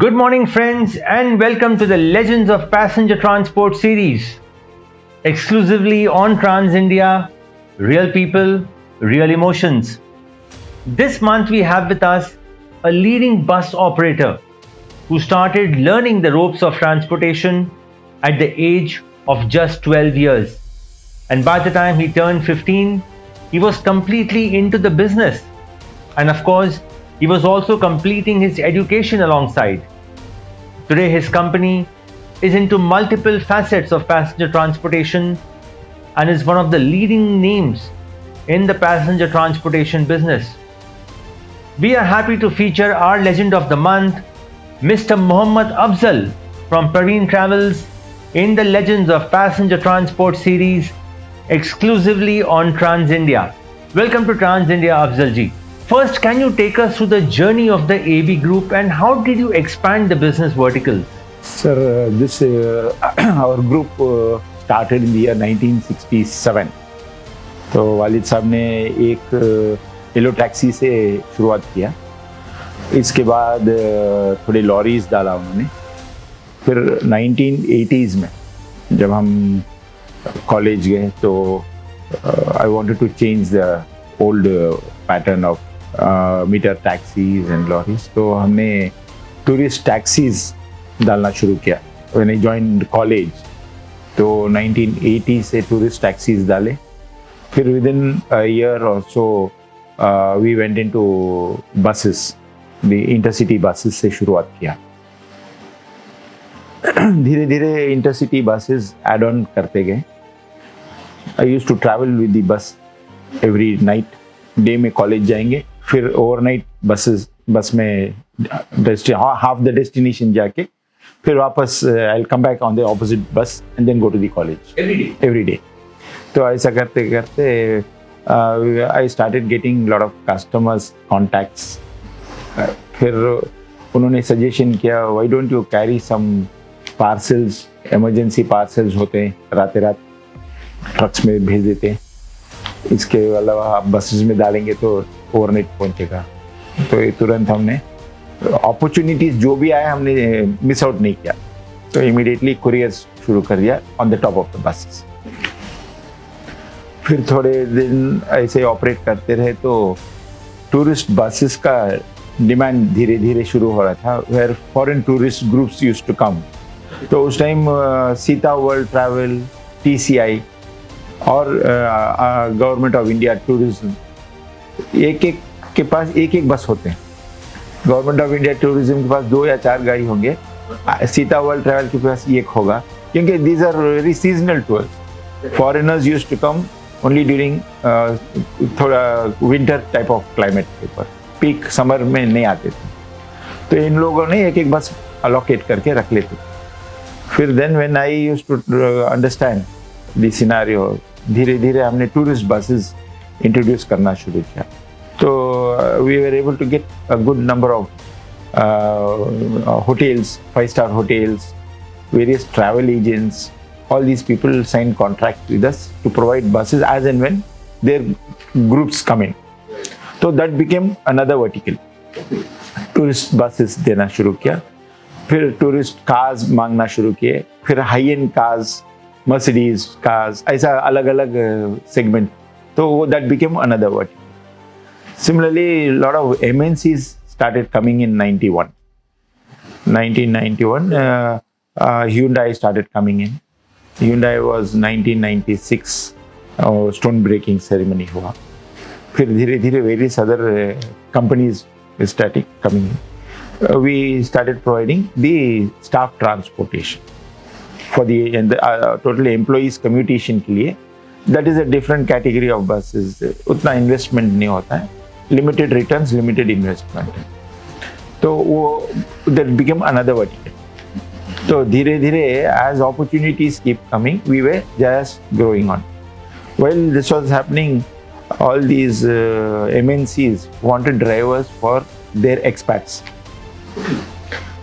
Good morning, friends, and welcome to the Legends of Passenger Transport series, exclusively on Trans India. Real people, real emotions. This month, we have with us a leading bus operator who started learning the ropes of transportation at the age of just 12 years. And by the time he turned 15, he was completely into the business. And of course, he was also completing his education alongside. Today, his company is into multiple facets of passenger transportation and is one of the leading names in the passenger transportation business. We are happy to feature our legend of the month, Mr. Mohammed Afzal from Parveen Travels in the Legends of Passenger Transport series, exclusively on Trans India. Welcome to Trans India, Afzal ji. First, can you take us through the journey of the AB Group and how did you expand the business verticals? Sir, this our group started in the year 1967. तो वालिद साहब ने एक yellow taxi से शुरुआत किया. इसके बाद थोड़े लॉरीज डाला उन्होंने. फिर 1980s में जब हम कॉलेज गए तो I wanted to change the old pattern of meter taxis and lorries. तो हमने टूरिस्ट टैक्सीज डालना शुरू किया. When I joined college, तो 1980 से टूरिस्ट टैक्सीज डाले. फिर within a year or so we went into buses, the intercity buses से शुरुआत किया. धीरे धीरे इंटरसिटी बसेस एड ऑन करते गए. I used to travel with the bus every night. Day में कॉलेज जाएंगे, फिर ओवरनाइट बस में हाफ द डेस्टिनेशन जाके फिर वापस I will come back on the opposite bus and then go to the college every day. तो ऐसा करते करते I started getting lot of customers contacts. फिर उन्होंने सजेशन किया, why don't you carry some parcels, emergency parcels होते हैं रात रात ट्रक्स में भेज देते हैं. इसके अलावा आप बसेस में डालेंगे तो ओवरनाइट पहुंचेगा. तो ये तुरंत हमने अपॉर्चुनिटीज जो भी आए हमने मिस आउट नहीं किया. तो इमीडिएटली कुरियर शुरू कर दिया on the top of the buses. फिर थोड़े दिन ऐसे ऑपरेट करते रहे तो टूरिस्ट बसेस का डिमांड धीरे धीरे शुरू हो रहा था, where foreign tourist groups used to come. तो उस time Sita world travel, TCI और गवर्नमेंट ऑफ इंडिया टूरिज्म एक एक के पास एक बस होते हैं. गवर्नमेंट ऑफ इंडिया टूरिज्म के पास 2 या 4 गाड़ी होंगे. सीता वर्ल्ड ट्रैवल के पास एक होगा, क्योंकि these are very seasonal tours. Foreigners used to come only during थोड़ा विंटर टाइप ऑफ क्लाइमेट के ऊपर. पीक समर में नहीं आते थे. तो इन लोगों ने एक बस अलोकेट करके रख लेते. फिर then when I used to understand the scenario, धीरे धीरे हमने टूरिस्ट बसेस इंट्रोड्यूस करना शुरू किया. तो we were able to get a good number of hotels, 5-star hotels, various travel agents. All these people signed contracts with us to provide buses as and when their groups come in. So that became another vertical. Tourist buses देना शुरू किया. फिर tourist cars मांगना शुरू किए. फिर high and cars, Mercedes cars, ऐसा अलग अलग सेगमेंट. तो वो that became another vertical. Similarly, a lot of MNCs started coming in 1991. Hyundai started coming in. Hyundai was 1996. Stone breaking ceremony हुआ. फिर धीरे धीरे various other companies started coming in. We started providing the staff transportation for the total employees commutation के लिए. That is a different category of buses. उतना investment नहीं होता है. Limited returns, limited investment. तो वो that became another vertical. तो धीरे धीरे as opportunities keep coming, we were just growing on. While this was happening, all these MNCs wanted drivers for their expats.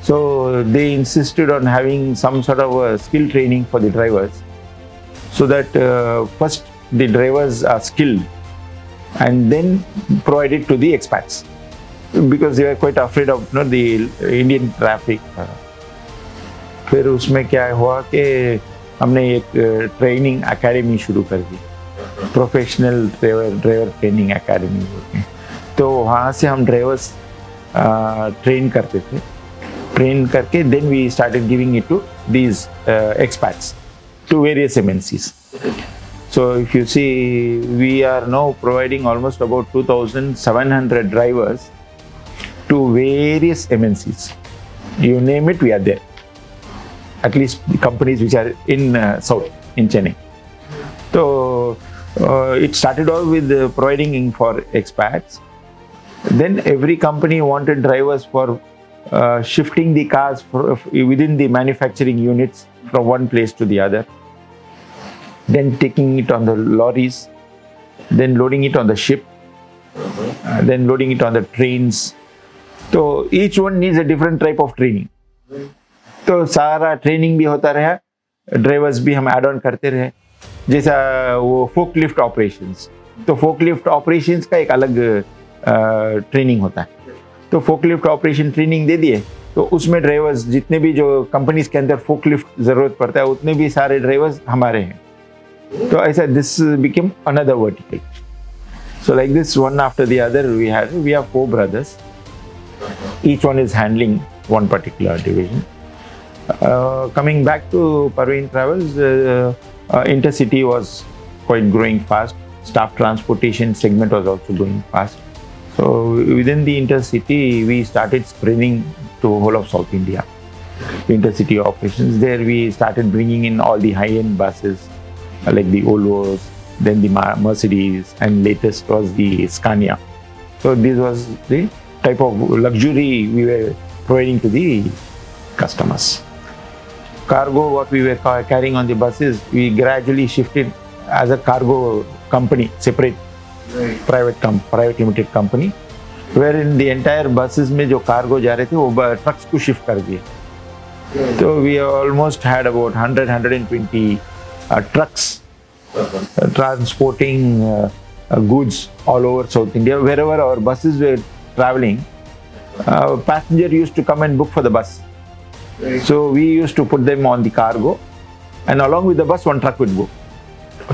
So they insisted on having some sort of a skill training for the drivers, so that first the drivers are skilled and then provided to the expats. because they were quite afraid of the Indian traffic. फिर उसमें क्या हुआ कि हमने एक training academy शुरू कर दी, professional driver training academy बोलते हैं। तो वहाँ से हम ड्राइवर्स ट्रेन करते थे, ट्रेन करके then we started giving it to these expats to various MNCs. So if you see, we are now providing almost about 2,700 drivers to various MNCs. You name it, we are there. At least the companies which are in South, in Chennai. So it started off with providing for expats. Then every company wanted drivers for shifting the cars within the manufacturing units from one place to the other. Then taking it on the lorries, then loading it on the ship, then loading it on the trains. So each one needs a different type of training. तो सारा training भी होता रहा, drivers भी हम add on करते रहे। जैसा वो फोक लिफ्ट ऑपरेशंस, तो फोक लिफ्ट ऑपरेशंस का एक अलग ट्रेनिंग होता है। तो फोक लिफ्ट ऑपरेशन ट्रेनिंग दे दिए, तो उसमें ड्राइवर्स जितने भी जो कंपनीज के अंदर फोक लिफ्ट ज़रूरत पड़ता है उतने भी सारे ड्राइवर्स हमारे हैं। तो ऐसा this became another vertical. So like this one after the other we have 4 brothers. Each one is handling one particular division. Coming back to Parveen Travels, intercity was quite growing fast. Staff transportation segment was also growing fast. So within the intercity, we started spreading to whole of South India. Intercity operations, there we started bringing in all the high-end buses like the Volvos, then the Mercedes, and latest was the Scania. So this was the type of luxury we were providing to the customers. Cargo, what we were carrying on the buses, we gradually shifted as a cargo company, separate private limited company, wherein the entire buses में जो cargo जा रहे थे वो trucks को shift कर दिए। So we almost had about 120 trucks transporting goods all over South India. Wherever our buses were traveling, passenger used to come and book for the bus. So we used to put them on the cargo, and along with the bus, one truck would go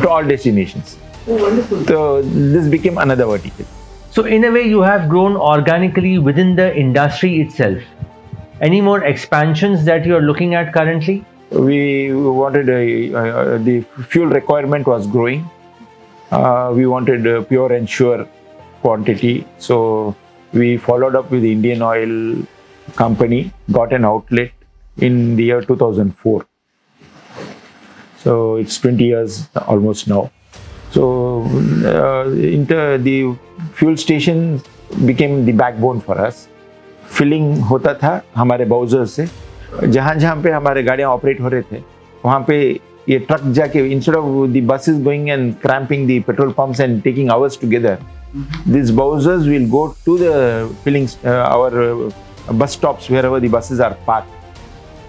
to all destinations. Oh, wonderful. So this became another vertical. So in a way, you have grown organically within the industry itself. Any more expansions that you are looking at currently? We wanted the fuel requirement was growing. We wanted pure and sure quantity. So we followed up with the Indian Oil company, got an outlet in the year 2004. So it's 20 years almost now. So the fuel station became the backbone for us. Filling होता था हमारे bowser से, जहाँ पे हमारे गाड़ियाँ operate हो रहे थे वहाँ पे ये ट्रक जाके instead of the buses going and cramping the petrol pumps and taking hours together, these bowsers will go to the filling our bus stops wherever the buses are parked.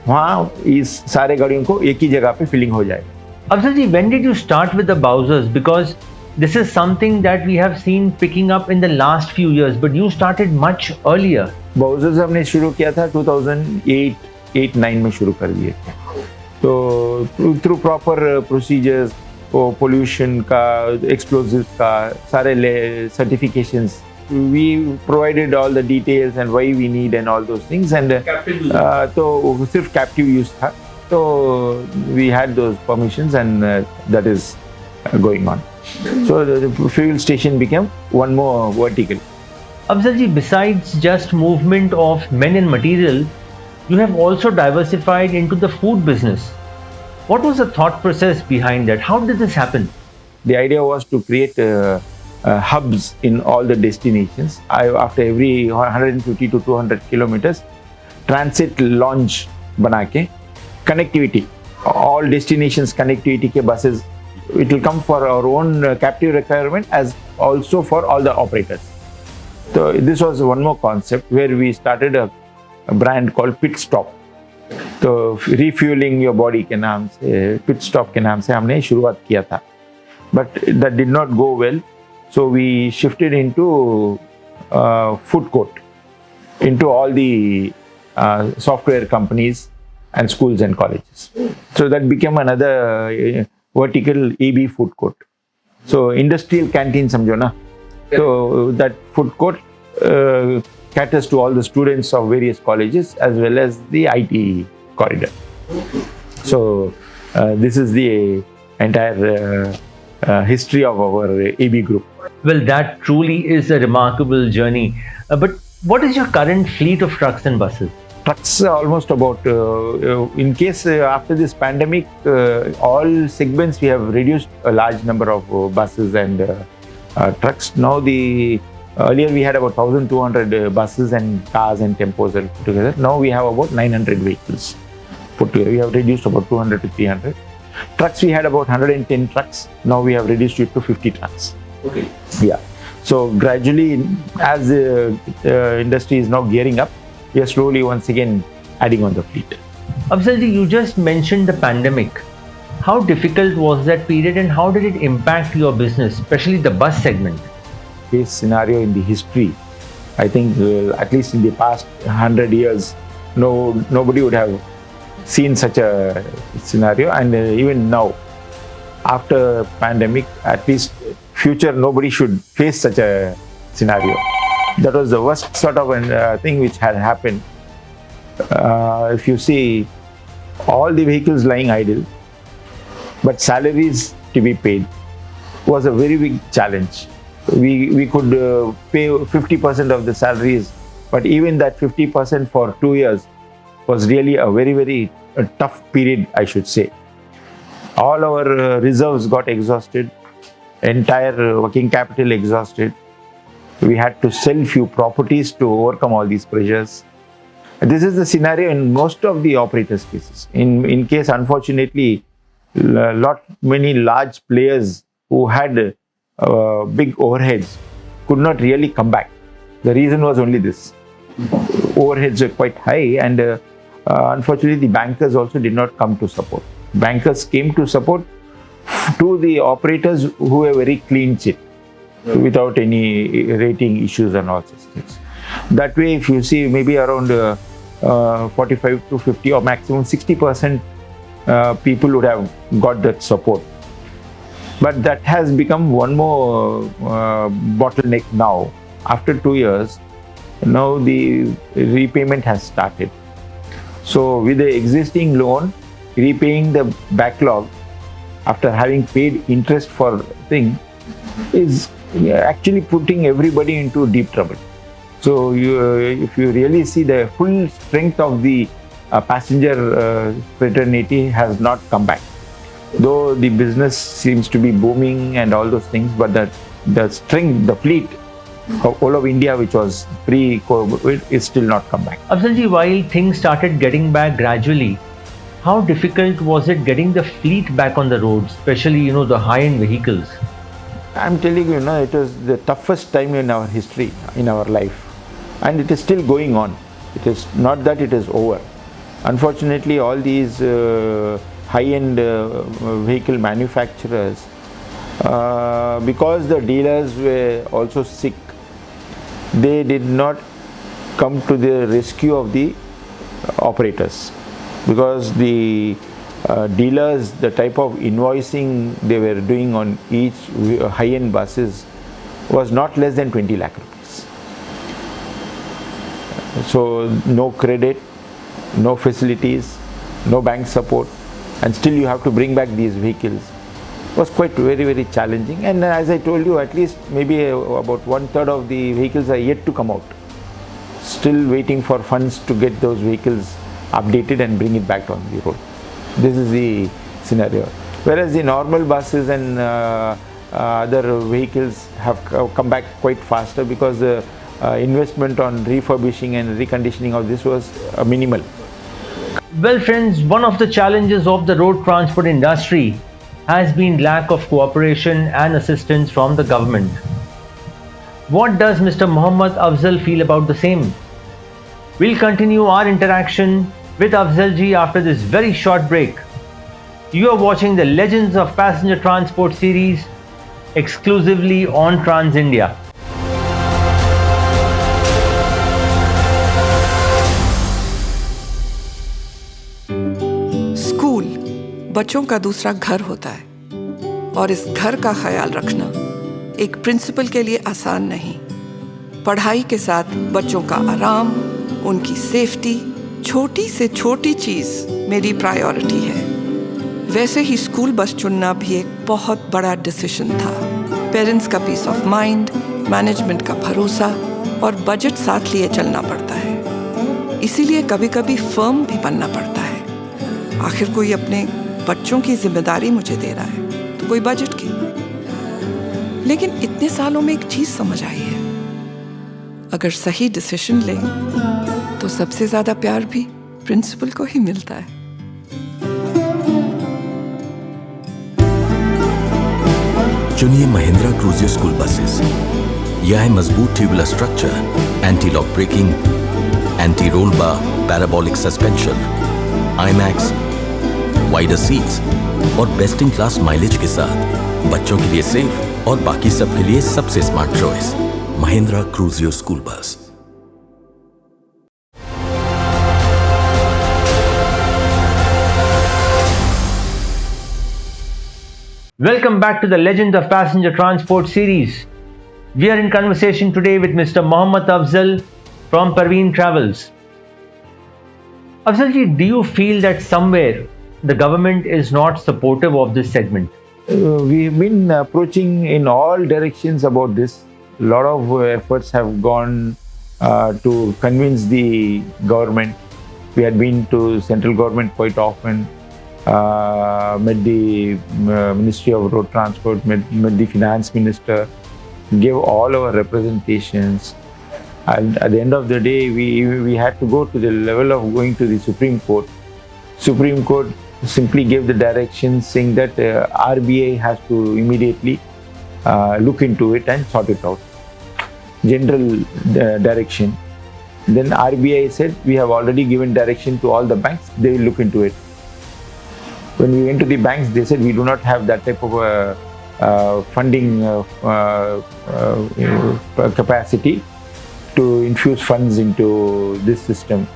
वहाँ इस सारे गाड़ियों को एक ही जगह पे फिलिंग हो जाएगा। Afzal ji, when did you start with the bowsers? Because this is something that we have seen picking up in the last few years, but you started much earlier. Bowsers हमने शुरू किया था 2008-9 में शुरू कर दिए थे। तो through proper procedures, pollution का, explosives का सारे certifications, we provided all the details and why we need and all those things, and तो सिर्फ captive use था, तो we had those permissions, and that is going on. So the fuel station became one more vertical. Afzal ji, besides just movement of men and material, you have also diversified into the food business. What was the thought process behind that? How did this happen? The idea was to create hubs in all the destinations. After every 150 to 200 kilometers, transit launch बना के connectivity, all destinations connectivity के buses, it will come for our own captive requirement as also for all the operators. So this was one more concept where we started a brand called Pit Stop. तो refueling your body के नाम से, Pit Stop के नाम से हमने शुरुआत किया था, but that did not go well. So we shifted into food court. into all the software companies and schools and colleges. So that became another vertical EB food court. So industrial canteen samjho na. So that food court caters to all the students of various colleges as well as the IT corridor. So this is the entire history of our AB group. Well, that truly is a remarkable journey. But what is your current fleet of trucks and buses? Trucks are almost about, in case after this pandemic, all segments we have reduced a large number of buses and trucks. Now earlier we had about 1,200 buses and cars and tempos put together. Now we have about 900 vehicles put together. We have reduced about 200 to 300. Trucks we had about 110 trucks. Now we have reduced it to 50 trucks. Okay. Yeah. So gradually, as the industry is now gearing up, we are slowly once again adding on the fleet. Afzalji, you just mentioned the pandemic. How difficult was that period and how did it impact your business, especially the bus segment? This scenario in the history, I think at least in the past 100 years, nobody would have seen such a scenario, and even now, after pandemic, at least future, nobody should face such a scenario. That was the worst sort of thing which had happened. If you see all the vehicles lying idle, but salaries to be paid was a very big challenge. We could pay 50% of the salaries, but even that 50% for 2 years was really a very tough period, I should say. All our reserves got exhausted, entire working capital exhausted. We had to sell few properties to overcome all these pressures. This is the scenario in most of the operators' cases. In case, unfortunately, many large players who had big overheads could not really come back. The reason was only this. Overheads were quite high, and unfortunately the bankers also did not come to support. Bankers came to support to the operators who were very clean chit, without any rating issues and all such things. That way, if you see, maybe around 45 to 50 or maximum 60% people would have got that support. But that has become one more bottleneck now. After 2 years, now the repayment has started. So with the existing loan, repaying the backlog after having paid interest for thing is actually putting everybody into deep trouble. So if you really see, the full strength of the passenger fraternity has not come back. Though the business seems to be booming and all those things, but the strength, the fleet of all of India, which was pre-COVID, is still not come back. Afzalji, while things started getting back gradually, how difficult was it getting the fleet back on the road, especially the high-end vehicles? I'm telling you, it was the toughest time in our history, in our life, and it is still going on. It is not that it is over. Unfortunately, all these high-end vehicle manufacturers, because the dealers were also sick, they did not come to the rescue of the operators, because the dealers, the type of invoicing they were doing on each high-end buses was not less than 20 lakh rupees. So no credit, no facilities, no bank support, and still you have to bring back these vehicles. It was quite very challenging. And as I told you, at least maybe about 1/3 of the vehicles are yet to come out. Still waiting for funds to get those vehicles updated and bring it back on the road. This is the scenario. Whereas the normal buses and other vehicles have come back quite faster, because the investment on refurbishing and reconditioning of this was minimal. Well, friends, one of the challenges of the road transport industry has been lack of cooperation and assistance from the government. What does Mr. Mohammed Afzal feel about the same? We'll continue our interaction with Afzalji after this very short break. You are watching the Legends of Passenger Transport series exclusively on Trans India. बच्चों का दूसरा घर होता है और इस घर का ख्याल रखना एक प्रिंसिपल के लिए आसान नहीं। पढ़ाई के साथ बच्चों का आराम, उनकी सेफ्टी, छोटी से छोटी चीज़ मेरी प्रायोरिटी है। वैसे ही स्कूल बस चुनना भी एक बहुत बड़ा डिसीजन था। पेरेंट्स का पीस ऑफ माइंड, मैनेजमेंट का भरोसा और बजट साथ लिए चलना पड़ता है। इसीलिए कभी कभी फर्म भी बनना पड़ता है। आखिर कोई अपने बच्चों की जिम्मेदारी मुझे दे रहा है तो कोई बजट की। लेकिन इतने सालों में एक चीज समझ आई है, अगर सही डिसीजन लें तो सबसे ज्यादा प्यार भी प्रिंसिपल को ही मिलता है। चुनिए महिंद्रा क्रूजियर स्कूल बसेस। यह है मजबूत tubular structure, anti lock braking, anti roll bar, parabolic suspension, IMAX, wider seats और बेस्ट इन क्लास माइलेज के साथ बच्चों के लिए सेफ और बाकी सबके लिए सबसे smart choice Mahindra Cruzio school bus. Welcome back to the Legends of Passenger Transport series. We are in conversation today with Mr. Mohammed Afzal from Parveen Travels. Afzal ji, do you feel that somewhere the government is not supportive of this segment? We've been approaching in all directions about this. A lot of efforts have gone to convince the government. We had been to central government quite often. Met the Ministry of Road Transport, met the Finance Minister, gave all our representations. And at the end of the day, we had to go to the level of going to the Supreme Court. Supreme Court simply gave the direction saying that RBI has to immediately look into it and sort it out. General direction. Then RBI said, we have already given direction to all the banks, they will look into it. When we went to the banks, they said we do not have that type of funding capacity to infuse funds into this system.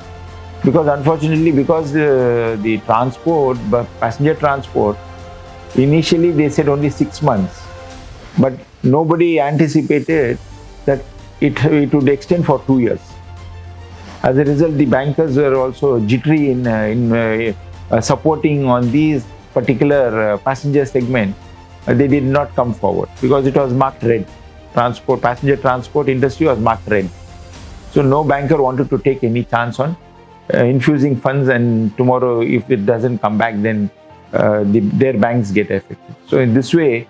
Because unfortunately, because the transport, passenger transport, initially they said only 6 months, but nobody anticipated that it would extend for 2 years. As a result, the bankers were also jittery in supporting on these particular passenger segment. They did not come forward because it was marked red. Passenger transport industry was marked red. So no banker wanted to take any chance on infusing funds, and tomorrow if it doesn't come back, then their banks get affected. So in this way,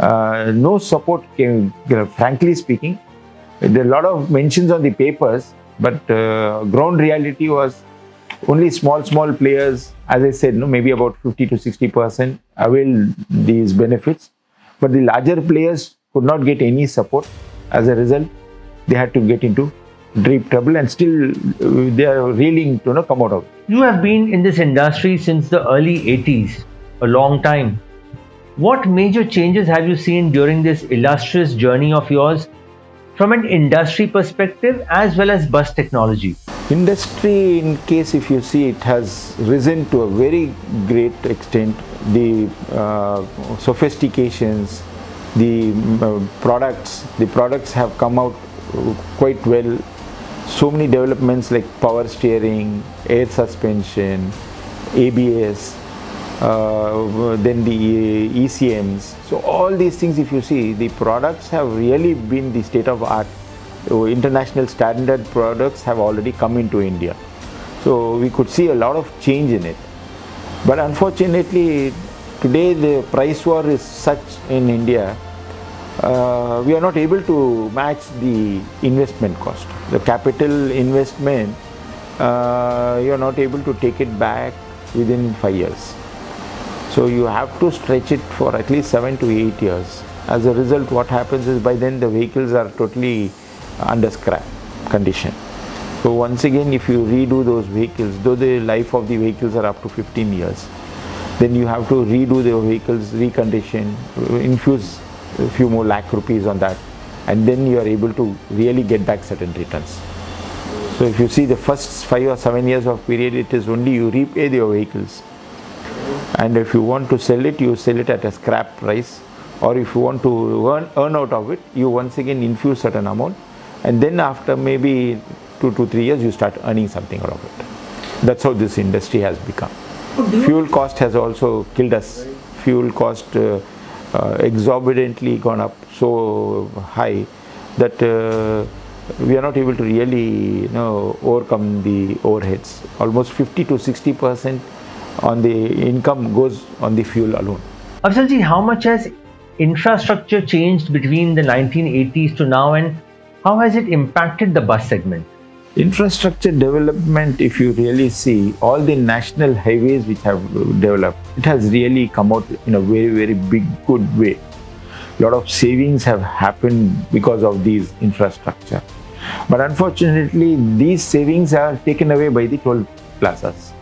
no support came, frankly speaking. There are a lot of mentions on the papers, but ground reality was only small players, as I said, maybe about 50 to 60% availed these benefits. But the larger players could not get any support. As a result, they had to get into deep trouble, and still they are reeling to come out of it. You have been in this industry since the early 80s, a long time. What major changes have you seen during this illustrious journey of yours from an industry perspective as well as bus technology? Industry, in case if you see, it has risen to a very great extent. The sophistications, the products have come out quite well. So many developments like power steering, air suspension, ABS, then the ECMs. So all these things, if you see, the products have really been the state of art. International standard products have already come into India. So we could see a lot of change in it. But unfortunately, today the price war is such in India, we are not able to match the investment cost. The capital investment, you are not able to take it back within 5 years. So you have to stretch it for at least 7 to 8 years. As a result, what happens is by then the vehicles are totally under scrap condition. So once again, if you redo those vehicles, though the life of the vehicles are up to 15 years, then you have to redo the vehicles, recondition, infuse a few more lakh rupees on that, and then you are able to really get back certain returns. So if you see the first 5 or 7 years of period, it is only you repay your vehicles. And if you want to sell it, you sell it at a scrap price. Or if you want to earn out of it, you once again infuse certain amount. And then after maybe 2 to 3 years, you start earning something out of it. That's how this industry has become. Fuel cost has also killed us. Fuel cost exorbitantly gone up so high that we are not able to really overcome the overheads. Almost 50 to 60% on the income goes on the fuel alone. Afzalji, how much has infrastructure changed between the 1980s to now, and how has it impacted the bus segment? Infrastructure development, if you really see, all the national highways which have developed, it has really come out in a very, very big, good way. A lot of savings have happened because of these infrastructure. But unfortunately, these savings are taken away by the toll plazas.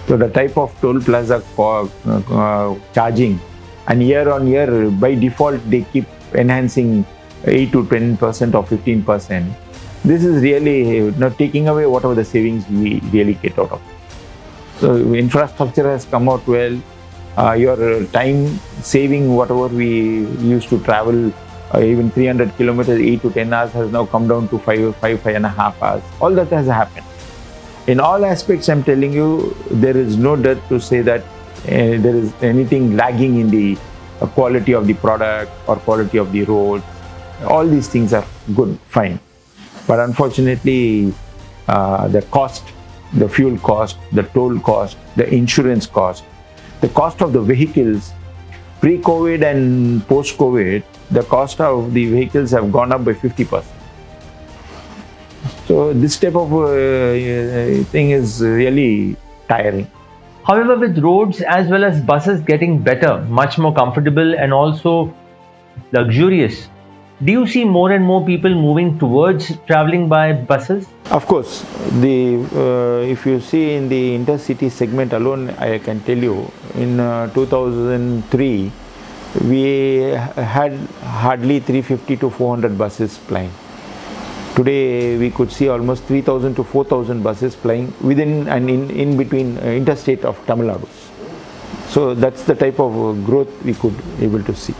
So the type of toll plaza charging, and year on year, by default, they keep enhancing 8 to 10% or 15%. This is really not taking away whatever the savings we really get out of. So infrastructure has come out well. Your time saving, whatever we used to travel, even 300 kilometers, 8 to 10 hours has now come down to 5.5 hours. All that has happened. In all aspects, I'm telling you, there is no doubt to say that there is anything lagging in the quality of the product or quality of the roads. All these things are good, fine. But unfortunately, the cost, the fuel cost, the toll cost, the insurance cost, the cost of the vehicles, pre-COVID and post-COVID, the cost of the vehicles have gone up by 50%. So this type of thing is really tiring. However, with roads as well as buses getting better, much more comfortable and also luxurious, do you see more and more people moving towards traveling by buses? Of course, if you see in the intercity segment alone, I can tell you, in 2003, we had hardly 350 to 400 buses plying. Today, we could see almost 3,000 to 4,000 buses plying within and in between interstate of Tamil Nadu. So that's the type of growth we could able to see.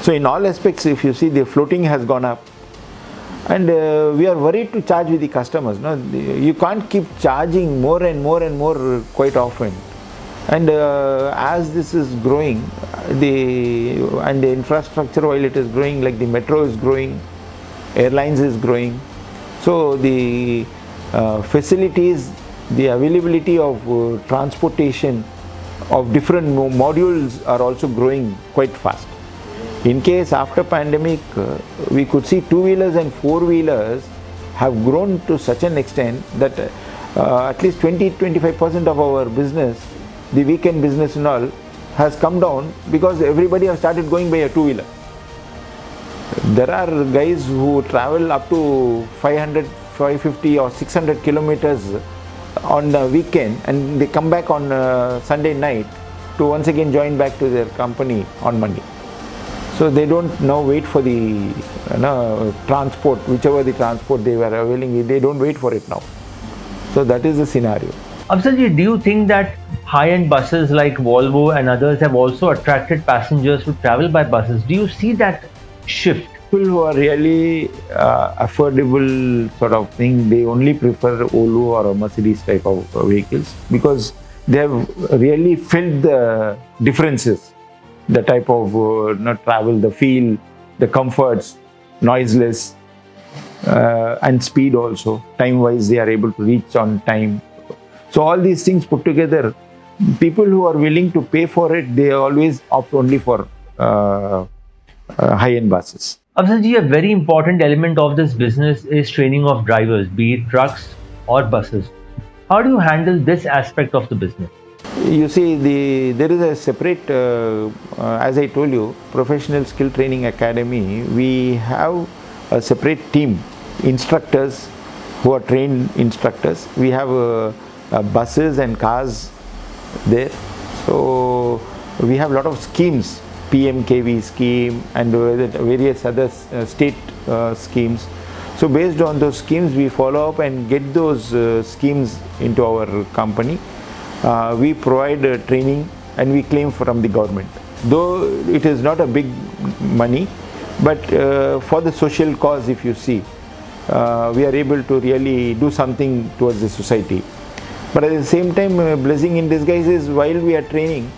So in all aspects, if you see, the floating has gone up, and we are worried to charge with the customers. No, you can't keep charging more and more and more quite often. And as this is growing, the infrastructure, while it is growing, like the metro is growing, airlines is growing, so the facilities, the availability of transportation of different modules are also growing quite fast. In case after pandemic, we could see two-wheelers and four-wheelers have grown to such an extent that at least 20-25% of our business, the weekend business and all, has come down because everybody has started going by a two-wheeler. There are guys who travel up to 500, 550 or 600 kilometers on the weekend, and they come back on Sunday night to once again join back to their company on Monday. So they don't now wait for the transport, whichever the transport they were availing, they don't wait for it now. So that is the scenario. Afzalji, do you think that high-end buses like Volvo and others have also attracted passengers to travel by buses? Do you see that shift? People who are really affordable sort of thing, they only prefer Volvo or a Mercedes type of vehicles because they have really felt the differences. The type of travel, the feel, the comforts, noiseless, and speed also. Time-wise, they are able to reach on time. So all these things put together, people who are willing to pay for it, they always opt only for high-end buses. Afzalji, a very important element of this business is training of drivers, be it trucks or buses. How do you handle this aspect of the business? You see, there is a separate, as I told you, Professional Skill Training Academy. We have a separate team, instructors who are trained instructors. We have buses and cars there. So we have a lot of schemes, PMKV scheme and various other state schemes. So based on those schemes, we follow up and get those schemes into our company. We provide training and we claim from the government. Though it is not a big money, but for the social cause, if you see, we are able to really do something towards the society. But at the same time, blessing in disguise is while we are training,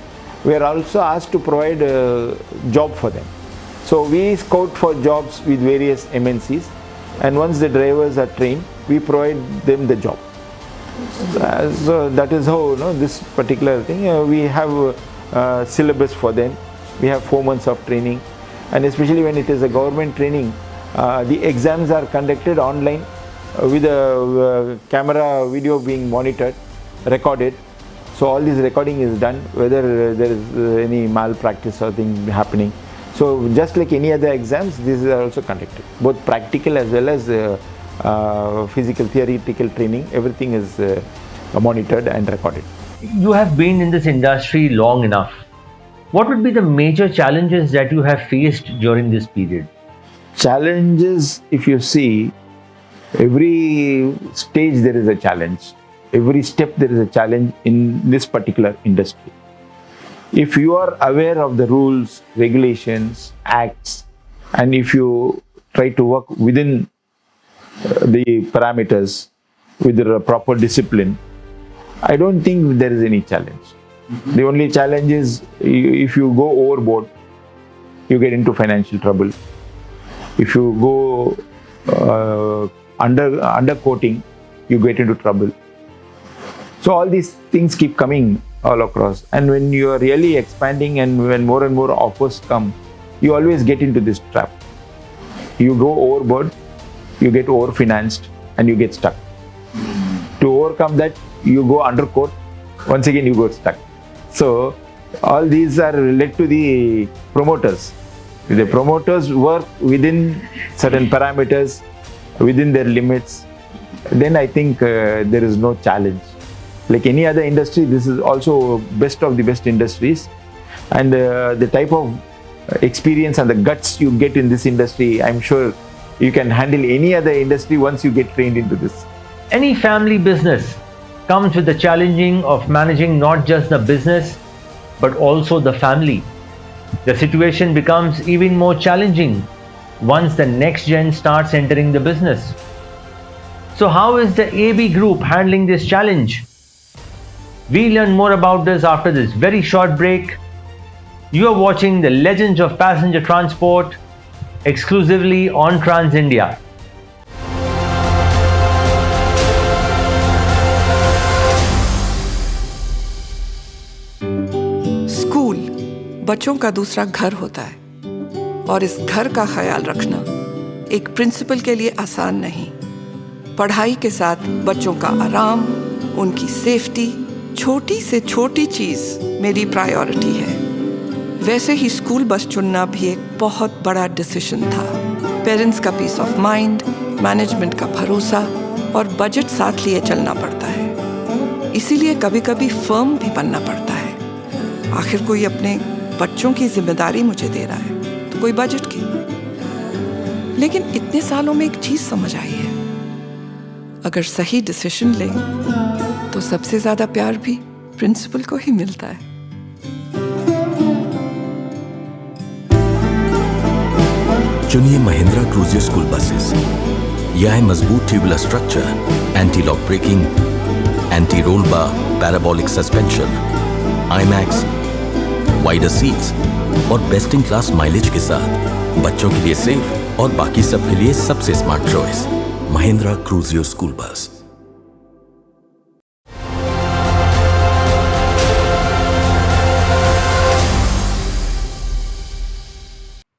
we are also asked to provide a job for them. So we scout for jobs with various MNCs, and once the drivers are trained, we provide them the job. So that is how this particular thing, we have syllabus for them. We have 4 months of training, and especially when it is a government training, the exams are conducted online with a camera video being monitored, recorded. So all this recording is done, whether there is any malpractice or thing happening. So just like any other exams, these are also conducted, both practical as well as physical, theoretical training. Everything is monitored and recorded. You have been in this industry long enough. What would be the major challenges that you have faced during this period? Challenges, if you see, every stage there is a challenge. Every step there is a challenge in this particular industry. If you are aware of the rules, regulations, acts, and if you try to work within the parameters with the proper discipline, I don't think there is any challenge. The only challenge is if you go overboard, you get into financial trouble. If you go undercoating, you get into trouble. So all these things keep coming all across, and when you are really expanding and when more and more offers come, you always get into this trap. You go overboard, you get overfinanced, and you get stuck. To overcome that, you go undercoat, once again you go stuck. So all these are led to the promoters. The promoters work within certain parameters, within their limits, then I think there is no challenge. Like any other industry, this is also best of the best industries, and the type of experience and the guts you get in this industry, I'm sure you can handle any other industry once you get trained into this. Any family business comes with the challenging of managing not just the business but also the family. The situation becomes even more challenging once the next gen starts entering the business. So how is the AB group handling this challenge? We learn more about this after this very short break. You are watching the Legends of Passenger Transport exclusively on Trans India. School बच्चों का दूसरा घर होता है, और इस घर का ख्याल रखना एक प्रिंसिपल के लिए आसान नहीं। पढ़ाई के साथ बच्चों का आराम, उनकी सेफ्टी, छोटी से छोटी चीज़ मेरी प्रायोरिटी है। वैसे ही स्कूल बस चुनना भी एक बहुत बड़ा डिसीजन था। पेरेंट्स का पीस ऑफ माइंड, मैनेजमेंट का भरोसा और बजट साथ लिए चलना पड़ता है। इसीलिए कभी कभी फर्म भी बनना पड़ता है। आखिर कोई अपने बच्चों की जिम्मेदारी मुझे दे रहा है तो कोई बजट की। लेकिन इतने सालों में एक चीज़ समझ आई है, अगर सही डिसीजन लें तो सबसे ज़्यादा प्यार भी प्रिंसिपल को ही मिलता है। चुनिए महिंद्रा क्रूजियर स्कूल बसेस। यह है मजबूत tubular structure, anti lock braking, anti roll bar, parabolic suspension, IMAX, wider seats और बेस्ट इन क्लास माइलेज के साथ बच्चों के लिए सेफ और बाकी सब के लिए सबसे smart choice Mahindra Cruzio school bus.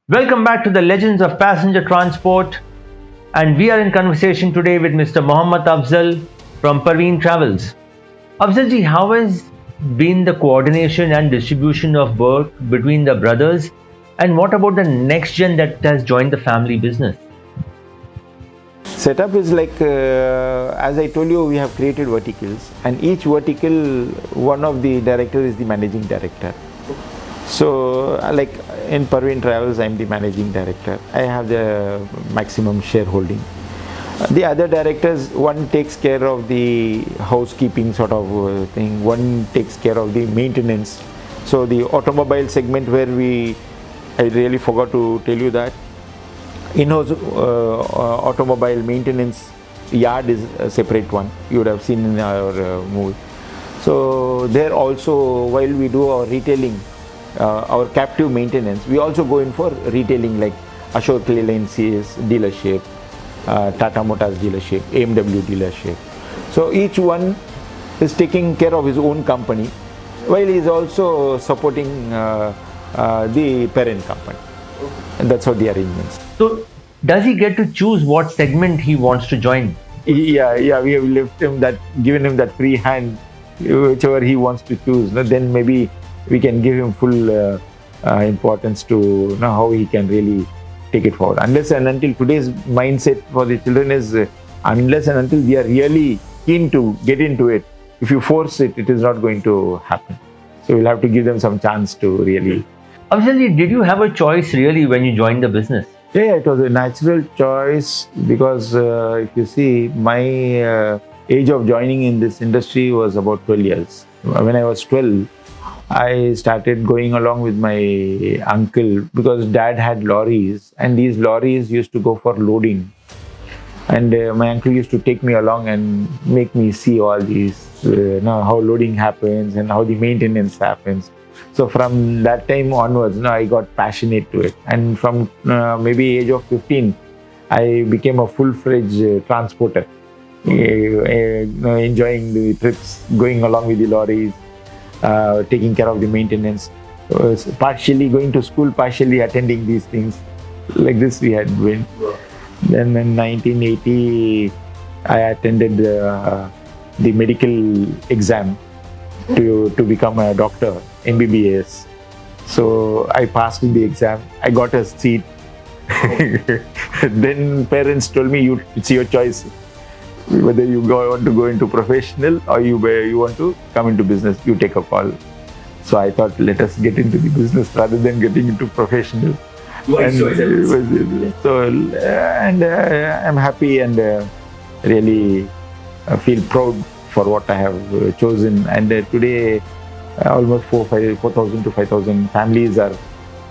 Welcome back to the Legends of Passenger Transport, and we are in conversation today with Mr. Mohammed Afzal from Parveen Travels. Afzal ji, how has been the coordination and distribution of work between the brothers, and what about the next gen that has joined the family business? Setup is like, as I told you, we have created verticals, and each vertical, one of the directors is the managing director. So, like in Parveen Travels, I am the managing director. I have the maximum shareholding. The other directors, one takes care of the housekeeping sort of thing, one takes care of the maintenance. So the automobile segment where I really forgot to tell you that in-house automobile maintenance yard is a separate one. You would have seen in our movie. So there also, while we do our retailing, our captive maintenance, we also go in for retailing like Ashok Leyland CS dealership, Tata Motors dealership, AMW dealership. So each one is taking care of his own company while he is also supporting the parent company. And that's how the arrangements. So, does he get to choose what segment he wants to join? Yeah, we have left him that, given him that free hand, whichever he wants to choose. Then maybe we can give him full importance to how he can really take it forward. Unless and until today's mindset for the children is, unless and until we are really keen to get into it, if you force it, it is not going to happen. So we'll have to give them some chance to really. Afzalji, did you have a choice really when you joined the business? Yeah, it was a natural choice because if you see, my age of joining in this industry was about 12 years. When I was 12, I started going along with my uncle because dad had lorries and these lorries used to go for loading. And my uncle used to take me along and make me see all these, how loading happens and how the maintenance happens. So from that time onwards, I got passionate to it. And from maybe age of 15, I became a full-fledged transporter, enjoying the trips, going along with the lorries, taking care of the maintenance, partially going to school, partially attending these things. Like this we had been. Then in 1980, I attended the medical exam to become a doctor, MBBS. So I passed in the exam. I got a seat. Then parents told me, it's your choice whether you want to go into professional or you want to come into business. You take a call. So I thought, let us get into the business rather than getting into professional. I'm happy and really feel proud for what I have chosen. And today, almost 4,000 to 5,000 families are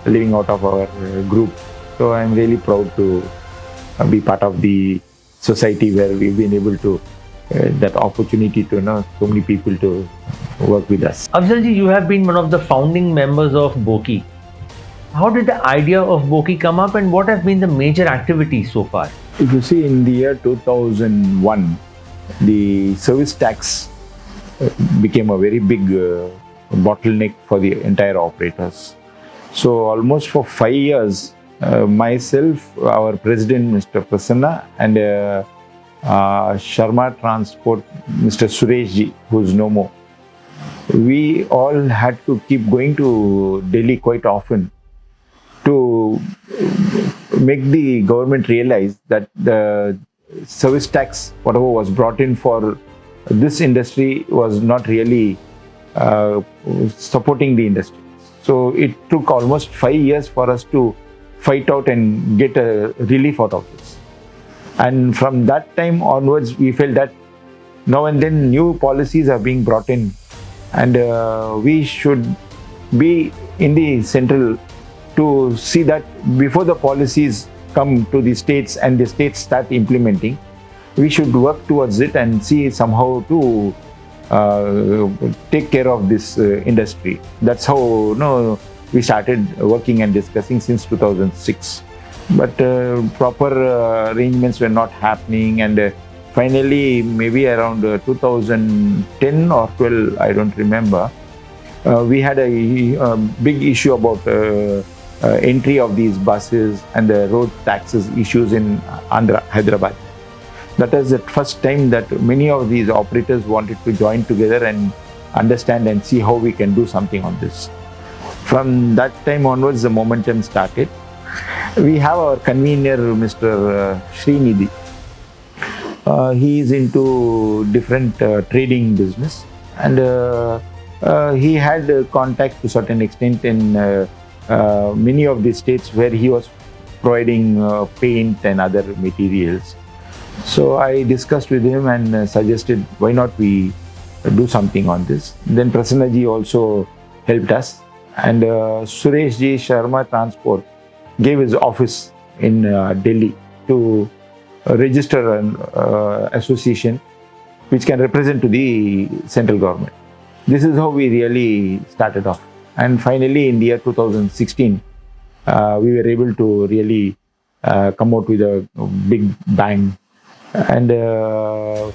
living out of our group. So I'm really proud to be part of the society where we've been able to that opportunity to so many people to work with us. Afzalji, you have been one of the founding members of Boki. How did the idea of Boki come up and what have been the major activities so far? If you see, in the year 2001, the service tax became a very big bottleneck for the entire operators. So almost for 5 years, myself, our president, Mr. Prasanna, and Sharma Transport, Mr. Sureshji, who's no more, we all had to keep going to Delhi quite often to make the government realize that the service tax, whatever was brought in for this industry, was not really supporting the industry. So it took almost 5 years for us to fight out and get a relief out of this. And from that time onwards, we felt that now and then new policies are being brought in, and we should be in the central to see that before the policies come to the states and the states start implementing, we should work towards it and see somehow to take care of this industry. That's how we started working and discussing since 2006. But proper arrangements were not happening, and finally, maybe around 2010 or 12, I don't remember, we had a big issue about entry of these buses and the road taxes issues in Andhra, Hyderabad. That is the first time that many of these operators wanted to join together and understand and see how we can do something on this. From that time onwards, the momentum started. We have our convener, Mr. Srinidhi. He is into different trading business, and he had contact to a certain extent in many of the states where he was providing paint and other materials. So I discussed with him and suggested, why not we do something on this. Then Prasannaji also helped us And Suresh Ji Sharma Transport gave his office in Delhi to register an association which can represent to the central government. This is how we really started off. And finally, in the year 2016, we were able to really come out with a big bang. And our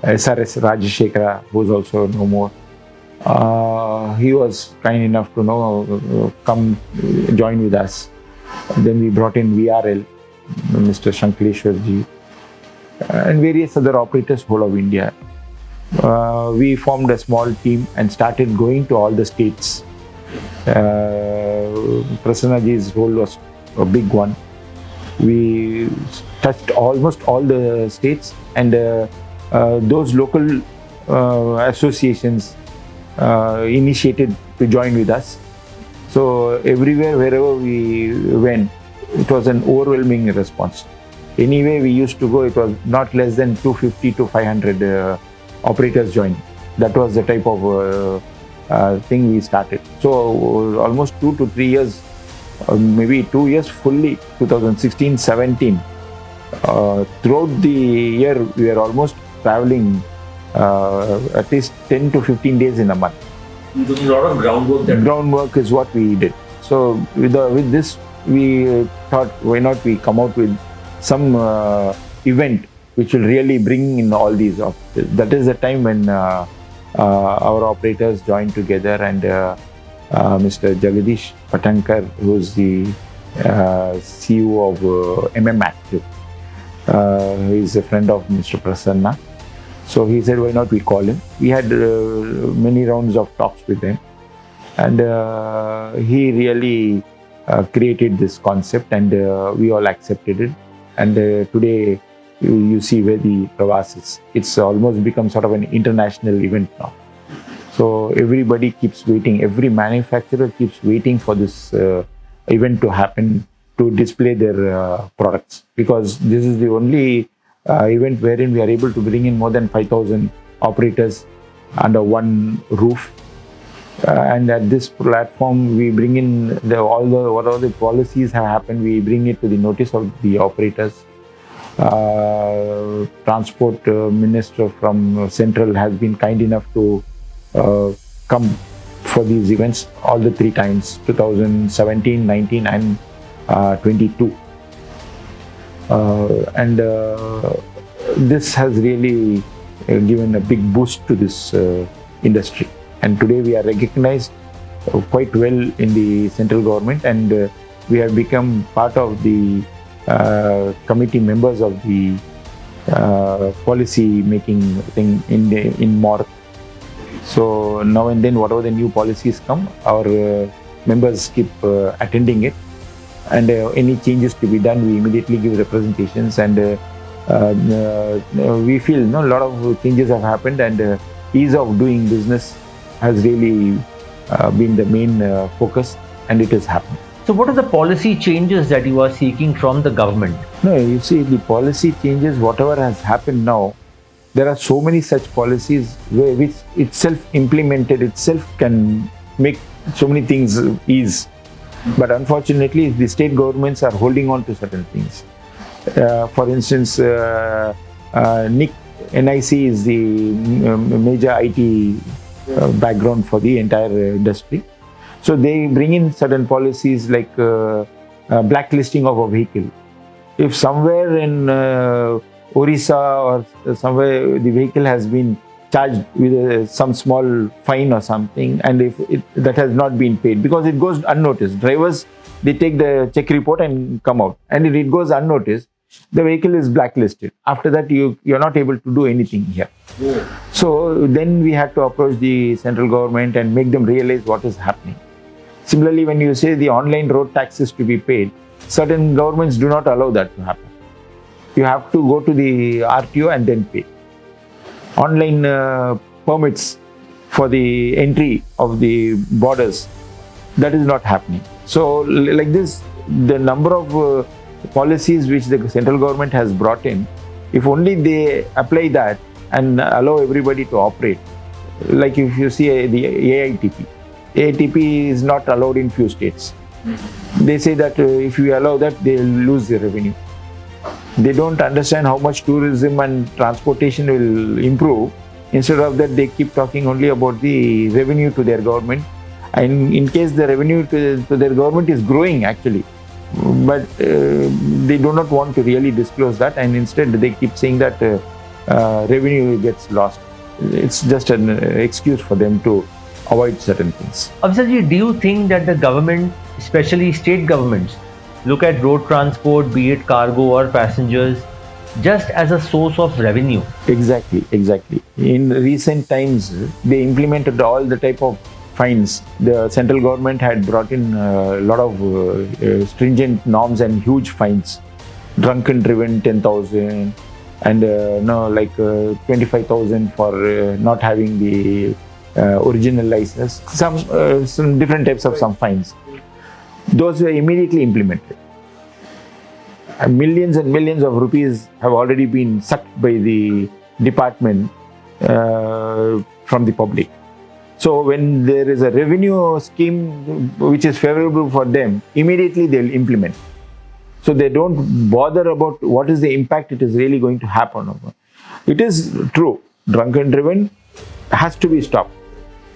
SRS Rajashekara, who is also no more, he was kind enough to come join with us. Then we brought in VRL, Mr. Shankleshwar ji, and various other operators whole of India. We formed a small team and started going to all the states. Prasanna ji's role was a big one. We touched almost all the states, and those local associations initiated to join with us. So everywhere, wherever we went, it was an overwhelming response. Anyway, we used to go, it was not less than 250 to 500 operators joined. That was the type of thing we started. So almost 2 to 3 years, maybe 2 years fully, 2016-17. Throughout the year, we were almost traveling at least 10 to 15 days in a month. Doing a lot of groundwork. Groundwork is what we did. So with this, we thought, why not we come out with some event which will really bring in all these officers. That is the time when our operators joined together, and Mr. Jagadish Patankar, who is the CEO of Active, he is a friend of Mr. Prasanna. So he said, why not we call him? We had many rounds of talks with him, and he really created this concept, and we all accepted it. And today you see where the Pravas is. It's almost become sort of an international event now. So everybody keeps waiting. Every manufacturer keeps waiting for this event to happen to display their products, because this is the only event wherein we are able to bring in more than 5,000 operators under one roof. And at this platform, we bring in whatever the policies have happened, we bring it to the notice of the operators. Transport Minister from Central has been kind enough to come for these events all the 3 times, 2017, 19 and 22. And this has really given a big boost to this industry. And today we are recognized quite well in the central government, and we have become part of the committee members of the policy making thing in MORT. So now and then, whatever the new policies come, our members keep attending it, and any changes to be done, we immediately give representations, and we feel a lot of changes have happened, and ease of doing business has really been the main focus, and it is happening. So what are the policy changes that you are seeking from the government? No, you see, the policy changes, whatever has happened now, there are so many such policies which itself implemented itself can make so many things ease. But unfortunately, the state governments are holding on to certain things. For instance, NIC is the major IT background for the entire industry. So they bring in certain policies like blacklisting of a vehicle. If somewhere in Orissa or somewhere the vehicle has been charged with some small fine or something, and if that has not been paid, because it goes unnoticed. Drivers, they take the check report and come out, and if it goes unnoticed, the vehicle is blacklisted. After that, you're not able to do anything here. Yeah. So then we had to approach the central government and make them realize what is happening. Similarly, when you say the online road taxes to be paid, certain governments do not allow that to happen. You have to go to the RTO and then pay. Online permits for the entry of the borders, that is not happening. So like this, the number of policies which the central government has brought in, if only they apply that and allow everybody to operate, like if you see the AITP, ATP is not allowed in few states. They say that if you allow that, they will lose their revenue. They don't understand how much tourism and transportation will improve. Instead of that, they keep talking only about the revenue to their government. And in case the revenue to their government is growing actually, but they do not want to really disclose that, and instead they keep saying that revenue gets lost. It's just an excuse for them to avoid certain things. Afzalji, do you think that the government, especially state governments, look at road transport, be it cargo or passengers, just as a source of revenue? Exactly. In recent times, they implemented all the type of fines. The central government had brought in a lot of stringent norms and huge fines. Drunken driven 10,000 and 25,000 for not having the original license. Some different types of some fines. Those were immediately implemented. Millions and millions of rupees have already been sucked by the department from the public. So when there is a revenue scheme which is favorable for them, immediately they will implement. So they don't bother about what is the impact it is really going to happen. It is true, drunken driven has to be stopped.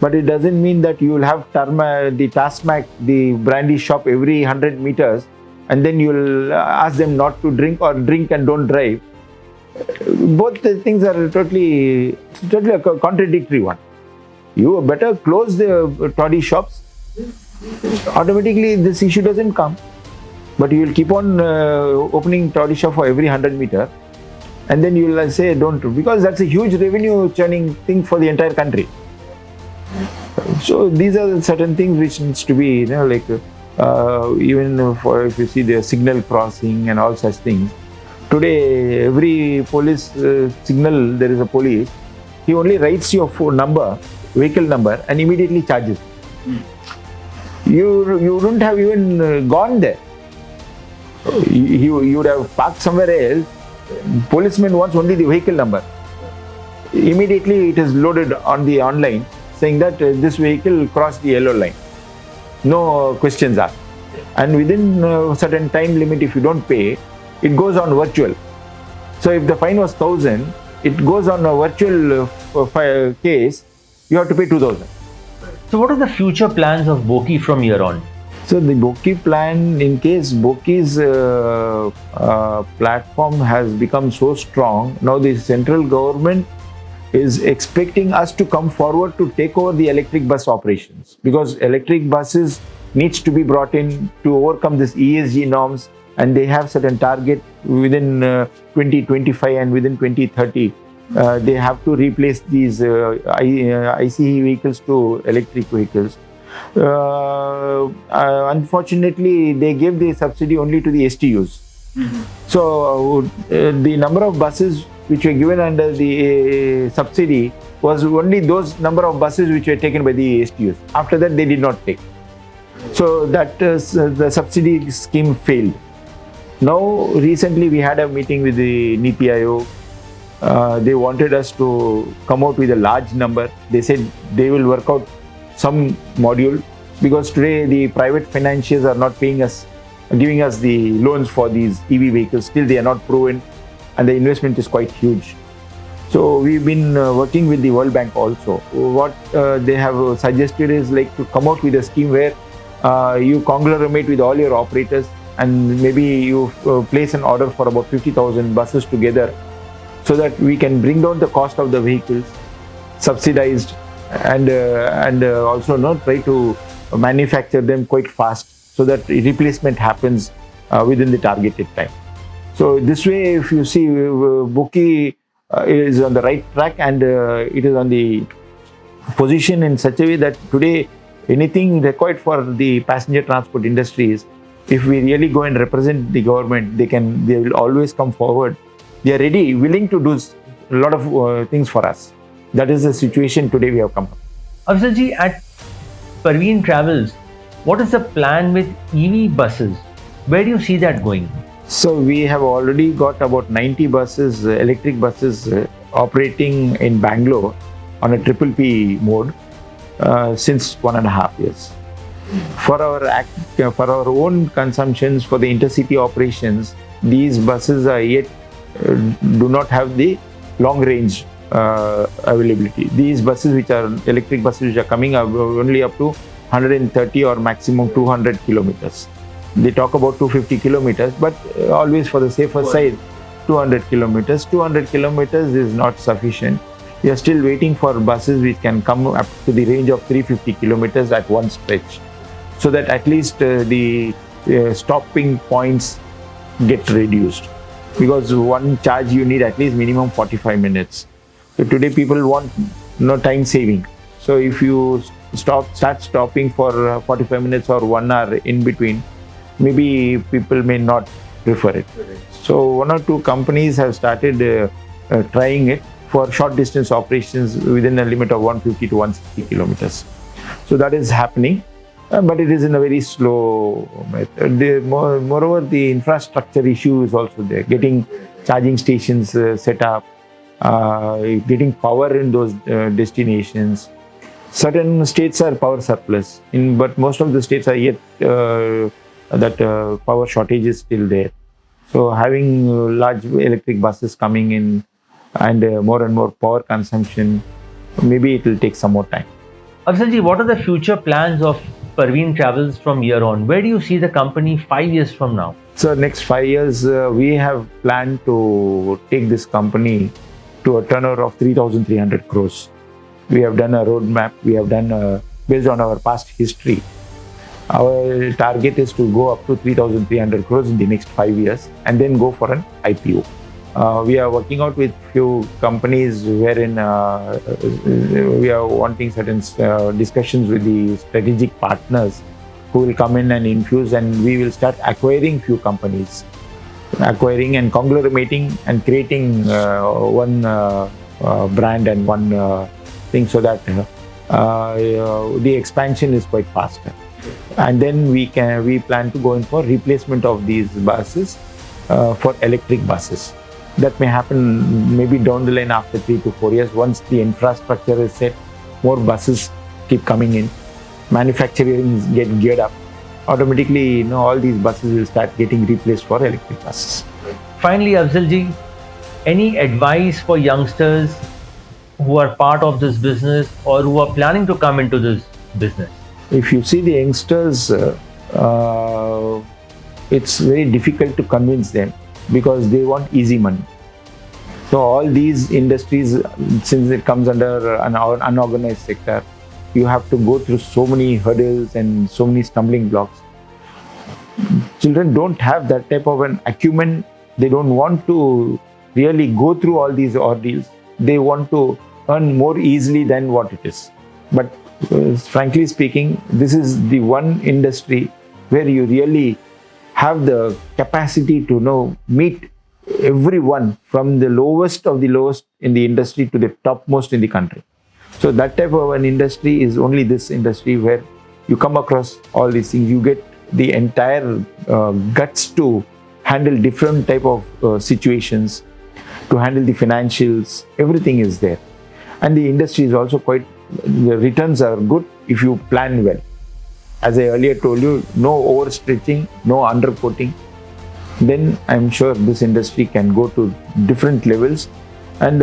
But it doesn't mean that you will have the Tasmac, the brandy shop every 100 meters, and then you will ask them not to drink or drink and don't drive. Both the things are totally a contradictory one. You better close the toddy shops. Automatically this issue doesn't come. But you will keep on opening toddy shop for every 100 meters, and then you will say don't, because that's a huge revenue churning thing for the entire country. So these are certain things which needs to be, even for if you see the signal crossing and all such things. Today, every police signal, there is a police. He only writes your phone number, vehicle number, and immediately charges. You wouldn't have even gone there. You would have parked somewhere else. Policeman wants only the vehicle number. Immediately it is loaded on the online, saying that this vehicle crossed the yellow line. No questions asked. And within a certain time limit, if you don't pay, it goes on virtual. So if the fine was 1,000, it goes on a virtual case, you have to pay 2,000. So what are the future plans of Boki from here on? So the Boki plan, in case Boki's platform has become so strong, now the central government is expecting us to come forward to take over the electric bus operations, because electric buses needs to be brought in to overcome this ESG norms, and they have certain target within 2025 and within 2030. They have to replace these ICE vehicles to electric vehicles. Unfortunately, they gave the subsidy only to the STUs. So the number of buses which were given under the subsidy was only those number of buses which were taken by the STUs. After that, they did not take. So that the subsidy scheme failed. Now, recently we had a meeting with the Niti Aayog. They wanted us to come out with a large number. They said they will work out some module, because today the private financiers are not paying us, giving us the loans for these EV vehicles. Still they are not proven, and the investment is quite huge. So we've been working with the World Bank also. What they have suggested is like to come out with a scheme where you conglomerate with all your operators, and maybe you place an order for about 50,000 buses together, so that we can bring down the cost of the vehicles, subsidized, and also not try to manufacture them quite fast, so that replacement happens within the targeted time. So this way, if you see, Boki is on the right track, and it is on the position in such a way that today anything required for the passenger transport industries, if we really go and represent the government, they will always come forward. They are ready, willing to do a lot of things for us. That is the situation today we have come up. Afzalji, at Parveen Travels, what is the plan with EV buses? Where do you see that going? So we have already got about 90 buses, electric buses operating in Bangalore on a triple P mode. since 1.5 years. For our own consumptions, for the intercity operations, these buses are yet do not have the long range availability. These buses, which are electric buses, which are coming up only up to 130 or maximum 200 kilometers. They talk about 250 kilometers, but always for the safer side, 200 kilometers. 200 kilometers is not sufficient. We are still waiting for buses which can come up to the range of 350 kilometers at one stretch, so that at least the stopping points get reduced. Because one charge you need at least minimum 45 minutes. So today people want no time saving. So if you start stopping for 45 minutes or 1 hour in between, maybe people may not prefer it. So one or two companies have started trying it for short distance operations within a limit of 150 to 160 kilometers. So that is happening, but it is in a very slow method. Moreover, the infrastructure issue is also there. Getting charging stations set up, getting power in those destinations. Certain states are power surplus, but most of the states are yet that power shortage is still there. So having large electric buses coming in and more power consumption, maybe it will take some more time. Afzalji, what are the future plans of Parveen Travels from here on? Where do you see the company 5 years from now? So next 5 years, we have planned to take this company to a turnover of 3,300 crores. We have done a roadmap. We have done based on our past history. Our target is to go up to 3,300 crores in the next 5 years and then go for an IPO. We are working out with few companies wherein we are wanting certain discussions with the strategic partners who will come in and infuse, and we will start acquiring few companies, acquiring and conglomerating and creating one brand and one thing, so that the expansion is quite faster. And then we plan to go in for replacement of these buses for electric buses. That may happen maybe down the line after 3 to 4 years. Once the infrastructure is set, more buses keep coming in, manufacturing get geared up, automatically all these buses will start getting replaced for electric buses. Finally, Afzalji, any advice for youngsters who are part of this business or who are planning to come into this business? If you see the youngsters, it's very difficult to convince them because they want easy money. So all these industries, since it comes under an unorganized sector, you have to go through so many hurdles and so many stumbling blocks. Children don't have that type of an acumen. They don't want to really go through all these ordeals. They want to earn more easily than what it is. But frankly speaking, this is the one industry where you really have the capacity to meet everyone from the lowest of the lowest in the industry to the topmost in the country. So that type of an industry is only this industry where you come across all these things. You get the entire guts to handle different type of situations, to handle the financials. Everything is there. And the industry is also the returns are good if you plan well. As I earlier told you, no overstretching, no undercoating. Then I'm sure this industry can go to different levels. And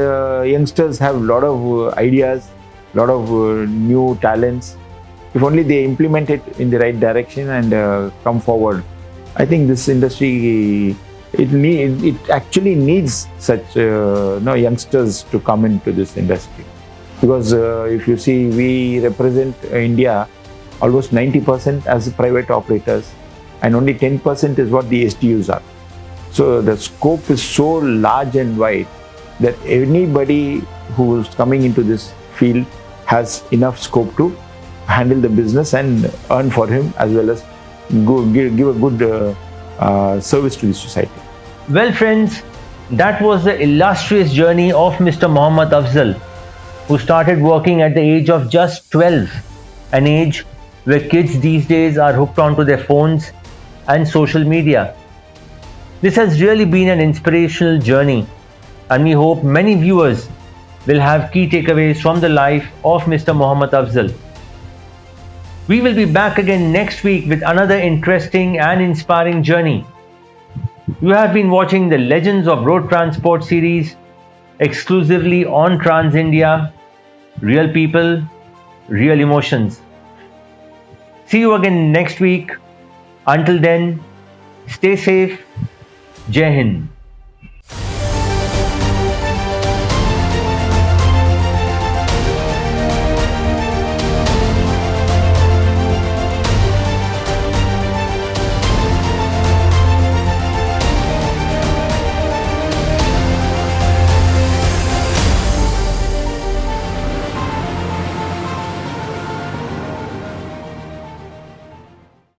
youngsters have a lot of ideas, a lot of new talents. If only they implement it in the right direction and come forward, I think this industry, it actually needs such youngsters to come into this industry. Because if you see, we represent India almost 90% as private operators, and only 10% is what the STUs are. So the scope is so large and wide that anybody who is coming into this field has enough scope to handle the business and earn for him, as well as give a good service to the society. Well, friends, that was the illustrious journey of Mr. Mohammed Afzal, who started working at the age of just 12, an age where kids these days are hooked onto their phones and social media. This has really been an inspirational journey, and we hope many viewers will have key takeaways from the life of Mr. Mohammed Afzal. We will be back again next week with another interesting and inspiring journey. You have been watching the Legends of Road Transport series exclusively on Trans India. Real people, real emotions. See you again next week. Until then, stay safe. Jai Hind.